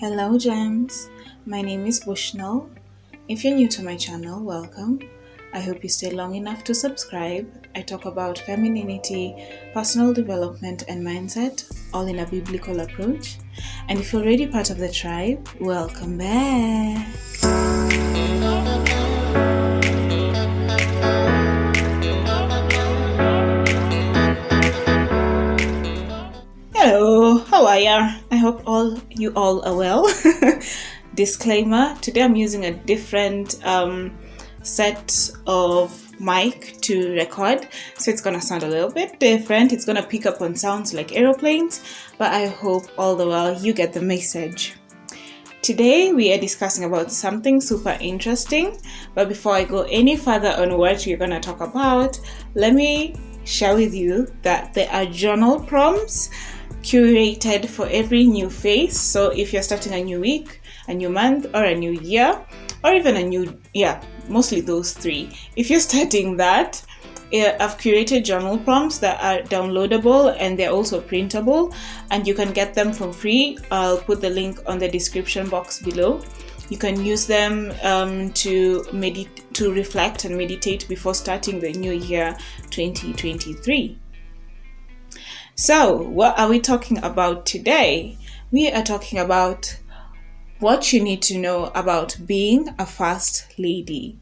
Hello, Gems. My name is Bushnell. If you're new to my channel, welcome. I hope you stay long enough to subscribe. I talk about femininity, personal development, and mindset, all in a biblical approach. And if you're already part of the tribe, welcome back. Hello, how are ya? I hope you all are well. Disclaimer, today I'm using a different set of mic to record, so it's gonna sound a little bit different. It's gonna pick up on sounds like aeroplanes, but I hope all the while you get the message. Today we are discussing about something super interesting, but before I go any further on what we're gonna talk about, let me share with you that there are journal prompts curated for every new phase. So if you're starting a new week, a new month, or a new year, or even mostly those three. If you're starting that, I've curated journal prompts that are downloadable and they're also printable, and you can get them for free. I'll put the link on the description box below. You can use them to reflect and meditate before starting the new year 2023. So, what are we talking about today? We are talking about what you need to know about being a first lady.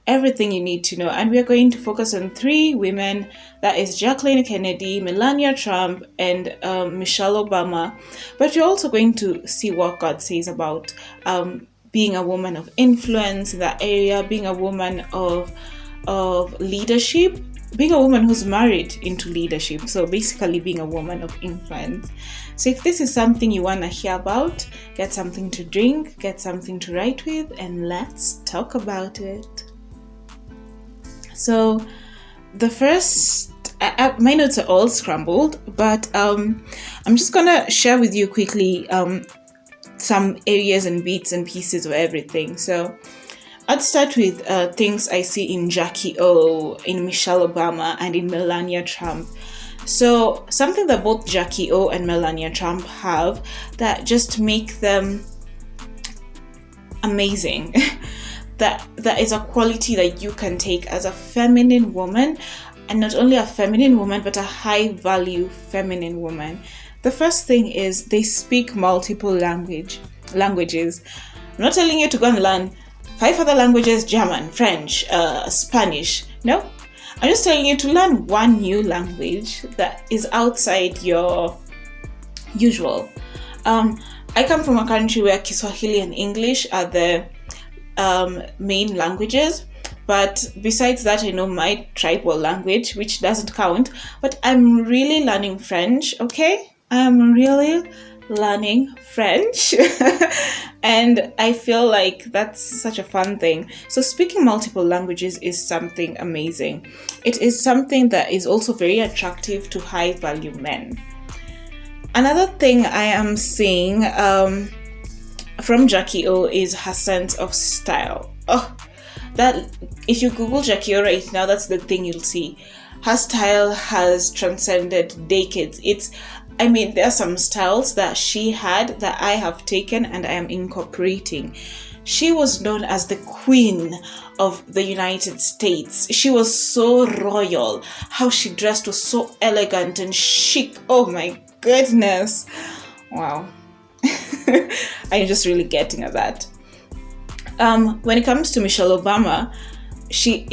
Everything you need to know. And we are going to focus on three women. That is Jacqueline Kennedy, Melania Trump, and Michelle Obama. But you're also going to see what God says about being a woman of influence in that area, being a woman of leadership, being a woman who's married into leadership. So basically being a woman of influence. So if this is something you want to hear about, get something to drink, get something to write with, and let's talk about it. So the first, my notes are all scrambled, but I'm just gonna share with you quickly some areas and bits and pieces of everything. So I'd start with things I see in Jackie O, in Michelle Obama, and in Melania Trump. So something that both Jackie O and Melania Trump have that just make them amazing. that is a quality that you can take as a feminine woman, and not only a feminine woman, but a high value feminine woman. The first thing is they speak multiple languages. I'm not telling you to go and learn 5 other languages: German, French, Spanish. No, I'm just telling you to learn one new language that is outside your usual. I come from a country where Kiswahili and English are the main languages, but besides that, I know my tribal language, which doesn't count, but I'm really learning French, okay? I'm really learning French and I feel like that's such a fun thing. So speaking multiple languages is something amazing. It is something that is also very attractive to high value men. Another thing I am seeing from Jackie O is her sense of style. That if you Google Jackie O right now, that's the thing you'll see. Her style has transcended decades. There are some styles that she had that I have taken and I am incorporating. She was known as the Queen of the United States. She was so royal. How she dressed was so elegant and chic. Oh my goodness. Wow. I'm just really getting at that. When it comes to Michelle Obama, she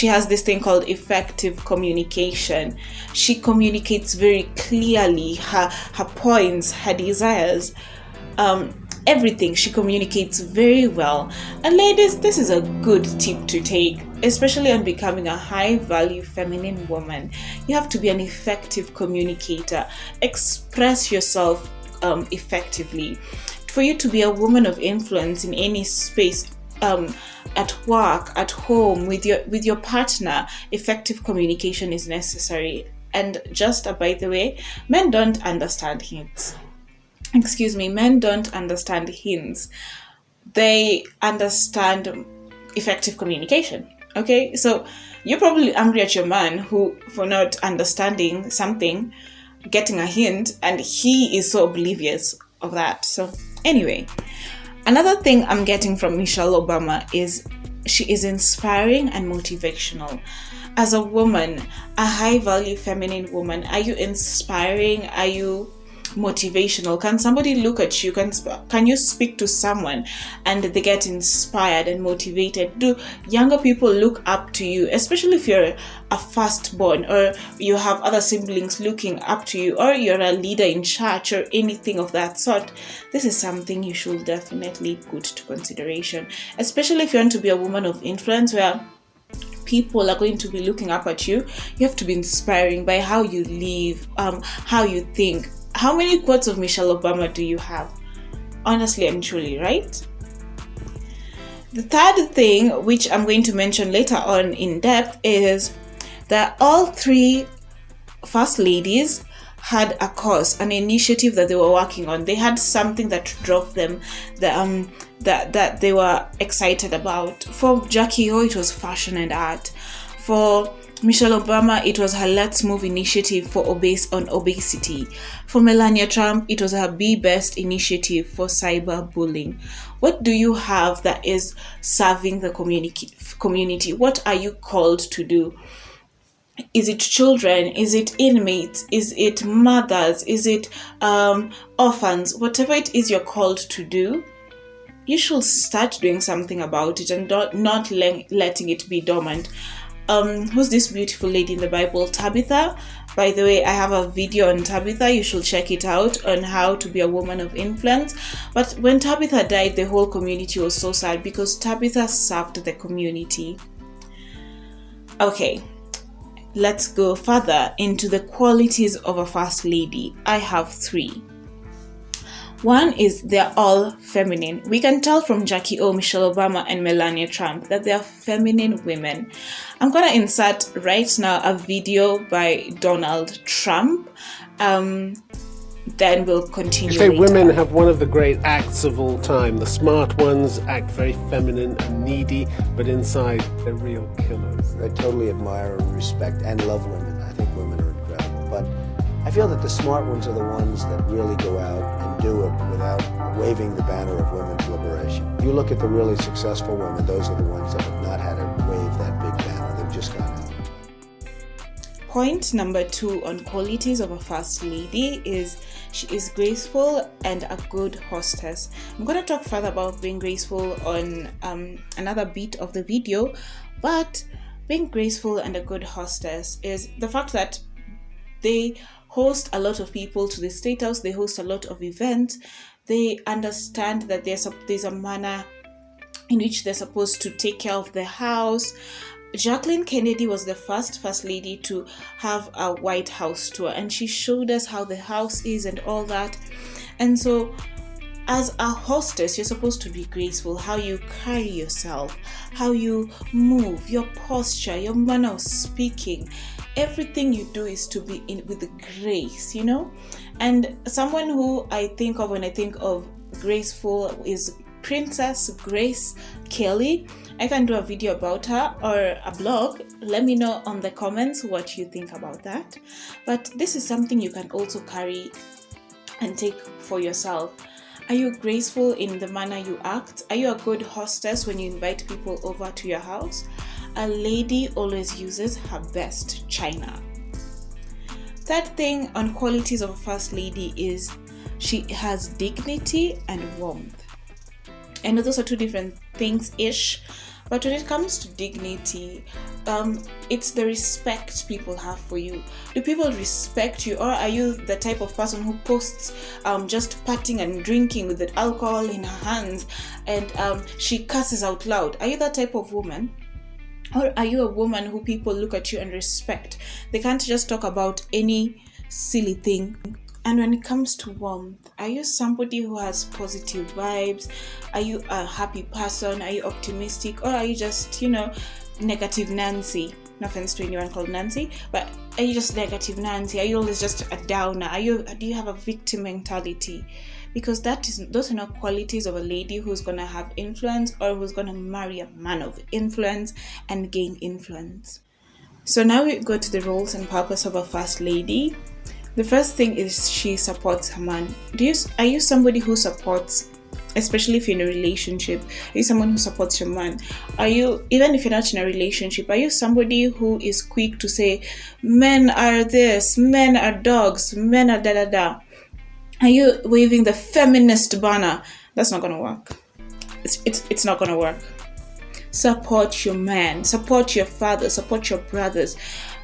has this thing called effective communication. She communicates very clearly her points, her desires, everything. She communicates very well. And ladies, this is a good tip to take, especially on becoming a high value feminine woman. You have to be an effective communicator. Express yourself effectively. For you to be a woman of influence in any space, at work, at home, with your partner, effective communication is necessary. And just by the way, men don't understand hints. Men don't understand hints. They understand effective communication. Okay, so you're probably angry at your man for not understanding something, getting a hint, and he is so oblivious of that. So anyway, another thing I'm getting from Michelle Obama is she is inspiring and motivational. As a woman, a high value feminine woman, are you inspiring? Are you motivational? Can somebody look at you? Can you speak to someone and they get inspired and motivated? Do younger people look up to you, especially if you're a firstborn or you have other siblings looking up to you, or you're a leader in church or anything of that sort? This is something you should definitely put to consideration, especially if you want to be a woman of influence where people are going to be looking up at you. You have to be inspiring by how you live, how you think. How many quotes of Michelle Obama do you have? Honestly and truly, right? The third thing, which I'm going to mention later on in depth, is that all three first ladies had a cause, an initiative that they were working on. They had something that drove them, that they were excited about. For Jackie O, it was fashion and art. For Michelle Obama, it was her Let's Move initiative for obesity. For Melania Trump, it was her Be Best initiative for cyberbullying. What do you have that is serving the community? What are you called to do? Is it children? Is it inmates? Is it mothers? Is it orphans? Whatever it is you're called to do, you should start doing something about it and not letting it be dormant. Who's this beautiful lady in the Bible? Tabitha. By the way, I have a video on Tabitha. You should check it out on how to be a woman of influence. But when Tabitha died, the whole community was so sad because Tabitha served the community. Okay, let's go further into the qualities of a first lady. I have 3. One is they're all feminine. We can tell from Jackie O, Michelle Obama, and Melania Trump that they are feminine women. I'm going to insert right now a video by Donald Trump. Then we'll continue. You say later. Women have one of the great acts of all time. The smart ones act very feminine and needy, but inside they're real killers. I totally admire and respect and love women. I think women are incredible. But I feel that the smart ones are the ones that really go out and do it without waving the banner of women's liberation. If you look at the really successful women, those are the ones that have not had to wave that big banner. They've just gone out. Point number 2 on qualities of a first lady is she is graceful and a good hostess. I'm going to talk further about being graceful on another bit of the video, but being graceful and a good hostess is the fact that they host a lot of people to the State House, they host a lot of events, they understand that there's a manner in which they're supposed to take care of the house. Jacqueline Kennedy was the first lady to have a White House tour, and she showed us how the house is and all that. And so as a hostess, you're supposed to be graceful, how you carry yourself, how you move, your posture, your manner of speaking. Everything you do is to be in with grace, you know? And someone who I think of when I think of graceful is Princess Grace Kelly. I can do a video about her or a blog. Let me know on the comments what you think about that. But this is something you can also carry and take for yourself. Are you graceful in the manner you act? Are you a good hostess when you invite people over to your house? A lady always uses her best china. Third thing on qualities of a first lady is she has dignity and warmth. I know those are 2 different things-ish, but when it comes to dignity, it's the respect people have for you. Do people respect you, or are you the type of person who posts just partying and drinking with the alcohol in her hands and she curses out loud? Are you that type of woman? Or are you a woman who people look at you and respect? They can't just talk about any silly thing. And when it comes to warmth, are you somebody who has positive vibes? Are you a happy person? Are you optimistic? Or are you just, negative Nancy? No offense to anyone called Nancy, but are you just negative Nancy? Are you always just a downer? Do you have a victim mentality? Because those are not qualities of a lady who's going to have influence or who's going to marry a man of influence and gain influence. So now we go to the roles and purpose of a first lady. The first thing is she supports her man. Are you somebody who supports, especially if you're in a relationship, are you someone who supports your man? Are you, even if you're not in a relationship, are you somebody who is quick to say, men are this, men are dogs, men are da da da? Are you waving the feminist banner? That's not gonna work. It's not gonna work. Support your man, support your father, support your brothers.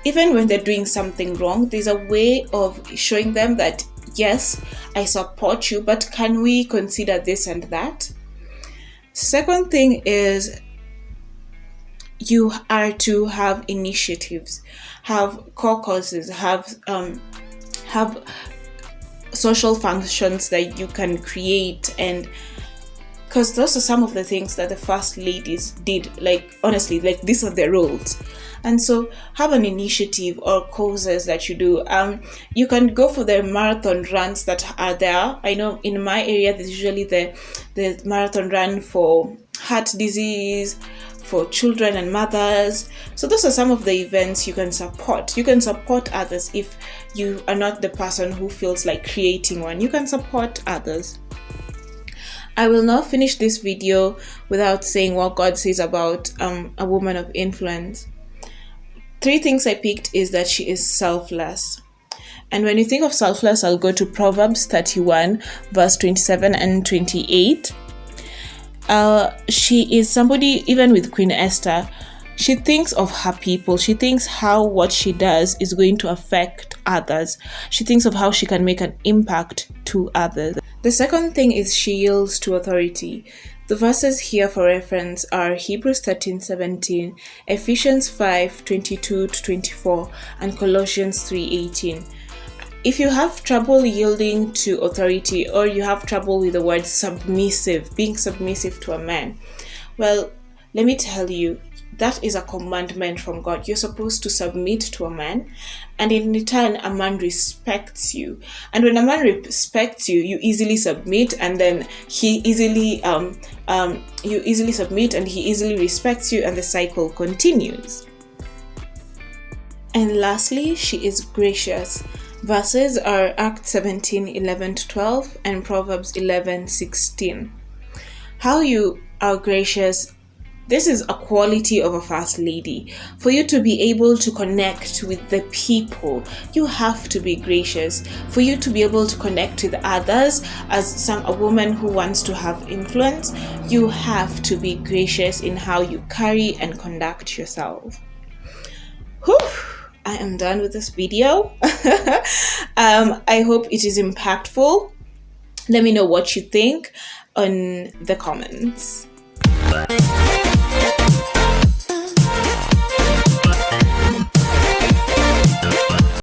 Even when they're doing something wrong, there's a way of showing them that, yes, I support you, but can we consider this and that? Second thing is you are to have initiatives, have caucuses, have social functions that you can create, and because those are some of the things that the first ladies did. Like, honestly, like, these are their roles. And so have an initiative or causes that you do. You can go for the marathon runs that are there. I know in my area there's usually the marathon run for heart disease, for children and mothers. So those are some of the events you can support. You can support others if you are not the person who feels like creating one. You can support others. I will not finish this video without saying what God says about a woman of influence. 3 things I picked is that she is selfless. And when you think of selfless, I'll go to Proverbs 31, verse 27 and 28. She is somebody, even with Queen Esther, she thinks of her people. She thinks how what she does is going to affect others. She thinks of how she can make an impact to others. The second thing is she yields to authority. The verses here for reference are Hebrews 13:17, Ephesians 5:22-24, and Colossians 3:18. If you have trouble yielding to authority, or you have trouble with the word submissive, being submissive to a man, well, let me tell you, that is a commandment from God. You're supposed to submit to a man, and in return, a man respects you. And when a man respects you, you easily submit, and then you easily submit, and he easily respects you, and the cycle continues. And lastly, she is gracious. Verses are Acts 17:11-12 and Proverbs 11:16. How you are gracious. This is a quality of a first lady. For you to be able to connect with the people, you have to be gracious. For you to be able to connect with others, as a woman who wants to have influence, you have to be gracious in how you carry and conduct yourself. Whew, I am done with this video. I hope it is impactful. Let me know what you think on the comments.